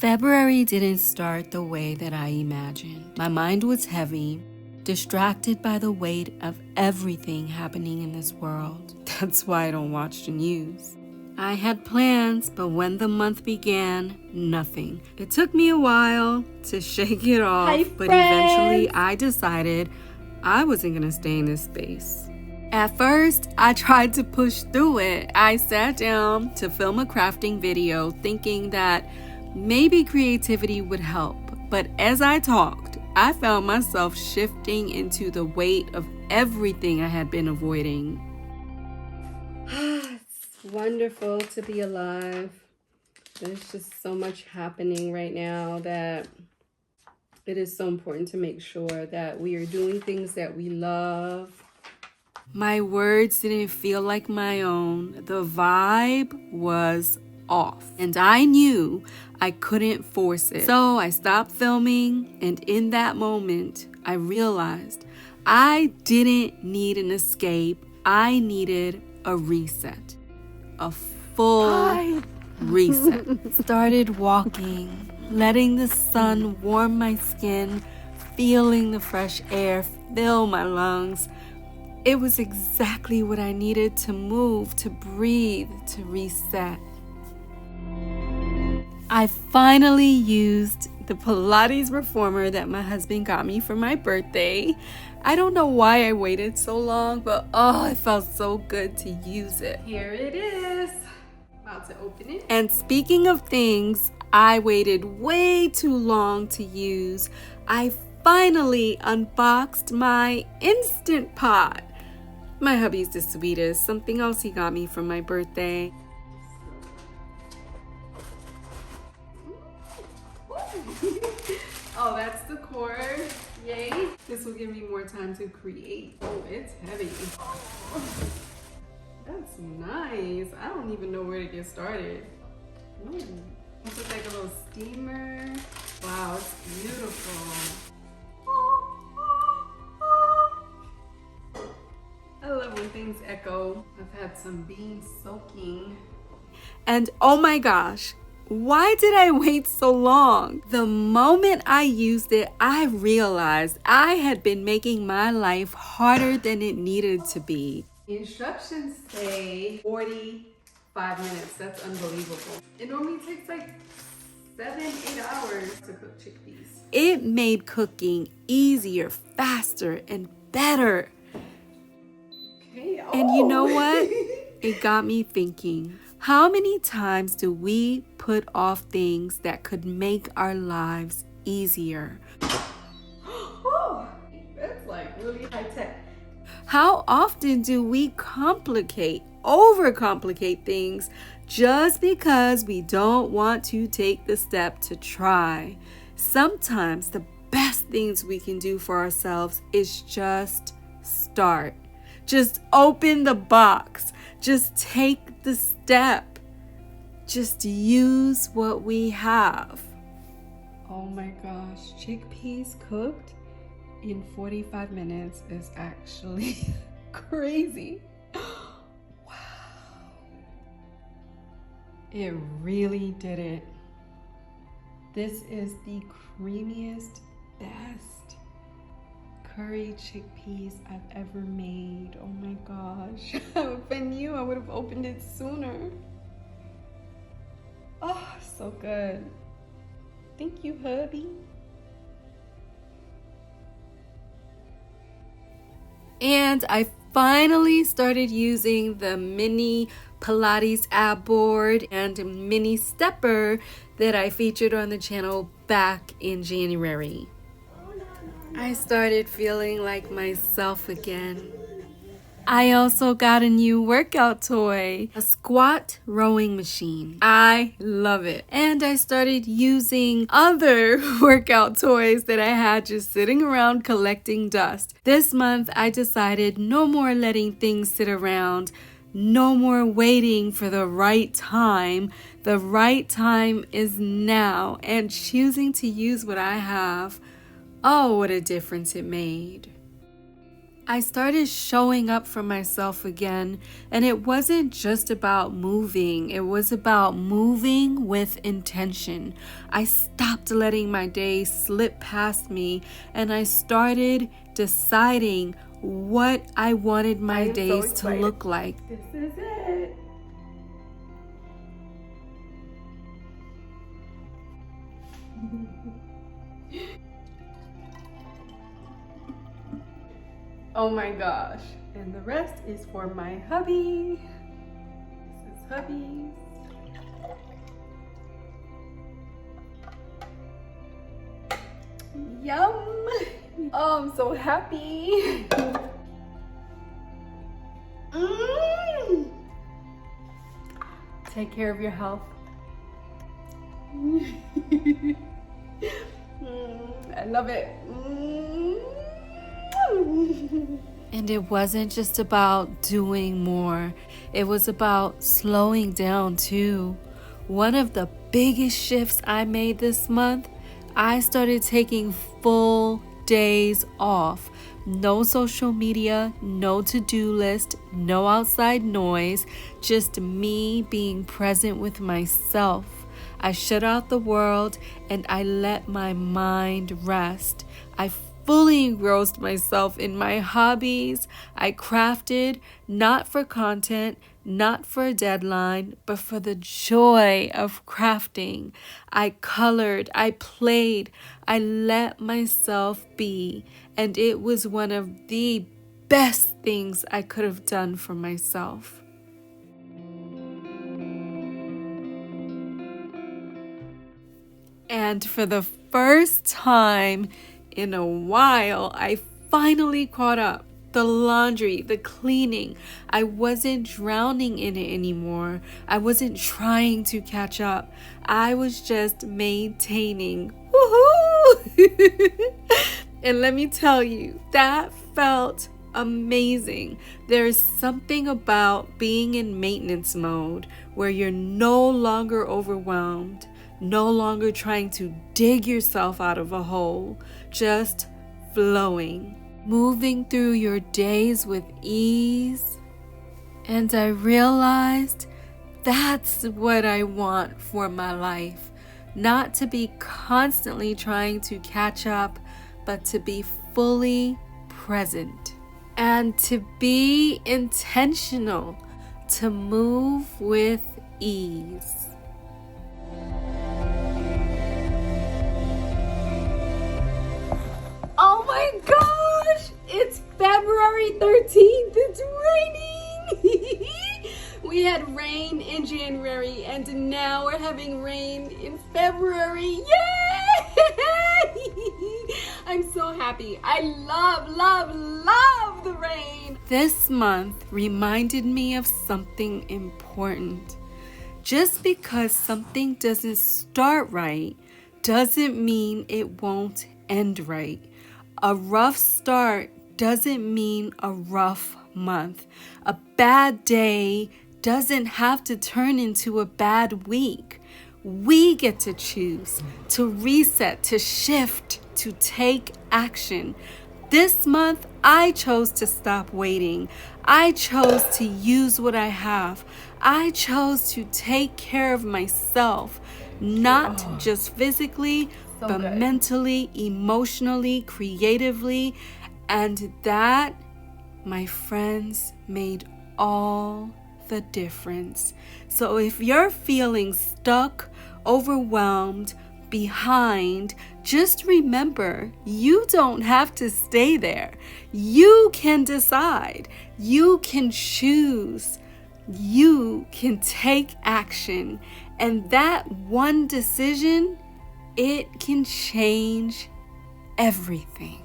February didn't start the way that I imagined. My mind was heavy, distracted by the weight of everything happening in this world. That's why I don't watch the news. I had plans, but when the month began, nothing. It took me a while to shake it off, but eventually I decided I wasn't gonna stay in this space. At first, I tried to push through it. I sat down to film a crafting video thinking that maybe creativity would help. But as I talked, I found myself shifting into the weight of everything I had been avoiding. It's wonderful to be alive. There's just so much happening right now that it is so important to make sure that we are doing things that we love. My words didn't feel like my own. The vibe was off, and I knew I couldn't force it. So I stopped filming, and in that moment, I realized I didn't need an escape. I needed a reset, a full reset. Started walking, letting the sun warm my skin, feeling the fresh air fill my lungs. It was exactly what I needed to move, to breathe, to reset. I finally used the Pilates Reformer that my husband got me for my birthday. I don't know why I waited so long, but it felt so good to use it. Here it is. About to open it. And speaking of things I waited way too long to use, I finally unboxed my Instant Pot. My hubby's the sweetest. Something else he got me for my birthday. Oh, that's the cord. Yay. This will give me more time to create. Oh, it's heavy. That's nice. I don't even know where to get started. Ooh. This is like a little steamer. Wow, it's beautiful. I love when things echo. I've had some beans soaking. And oh my gosh, why did I wait so long? The moment I used it, I realized I had been making my life harder than it needed to be. The instructions say 45 minutes. That's unbelievable. It normally takes like 7-8 hours to cook chickpeas. It made cooking easier, faster, and better. Okay. Oh. And you know what? It got me thinking. How many times do we put off things that could make our lives easier? Oh, that's like really high tech. How often do we overcomplicate things just because we don't want to take the step to try? Sometimes the best things we can do for ourselves is just start. Just open the box. Just take the step. Just use what we have. Oh my gosh, chickpeas cooked in 45 minutes is actually crazy. Wow. It really did it. This is the creamiest, best curry chickpeas I've ever made. Oh my gosh. If I knew, I would have opened it sooner. Oh, so good. Thank you, hubby. And I finally started using the mini Pilates ab board and mini stepper that I featured on the channel back in January. I started feeling like myself again. I also got a new workout toy, a squat rowing machine. I love it. And I started using other workout toys that I had just sitting around collecting dust. This month, I decided no more letting things sit around, no more waiting for the right time. The right time is now, and choosing to use what I have. Oh, what a difference it made. I started showing up for myself again, and it wasn't just about moving, it was about moving with intention. I stopped letting my days slip past me, and I started deciding what I wanted my days to look like. This is it. Oh my gosh. And the rest is for my hubby. This is hubby's. Yum. Oh, I'm so happy. Take care of your health. I love it. And it wasn't just about doing more. It was about slowing down too. One of the biggest shifts I made this month, I started taking full days off. No social media, no to-do list, no outside noise, just me being present with myself. I shut out the world and I let my mind rest. I fully engrossed myself in my hobbies. I crafted, not for content, not for a deadline, but for the joy of crafting. I colored, I played, I let myself be, and it was one of the best things I could have done for myself. And for the first time in a while, I finally caught up. The laundry, the cleaning, I wasn't drowning in it anymore. I wasn't trying to catch up. I was just maintaining. Woohoo! And let me tell you, that felt amazing. There's something about being in maintenance mode where you're no longer overwhelmed, no longer trying to dig yourself out of a hole, just flowing, moving through your days with ease. And I realized that's what I want for my life. Not to be constantly trying to catch up, but to be fully present and to be intentional, to move with ease. Oh my gosh! It's February 13th. It's raining! We had rain in January and now we're having rain in February. Yay! I'm so happy. I love the rain. This month reminded me of something important. Just because something doesn't start right doesn't mean it won't end right. A rough start doesn't mean a rough month. A bad day doesn't have to turn into a bad week. We get to choose to reset, to shift, to take action. This month, I chose to stop waiting. I chose to use what I have. I chose to take care of myself, not just physically, but mentally, emotionally, creatively. And that, my friends, made all the difference. So if you're feeling stuck, overwhelmed, behind, just remember, you don't have to stay there. You can decide. You can choose. You can take action. And that one decision, it can change everything.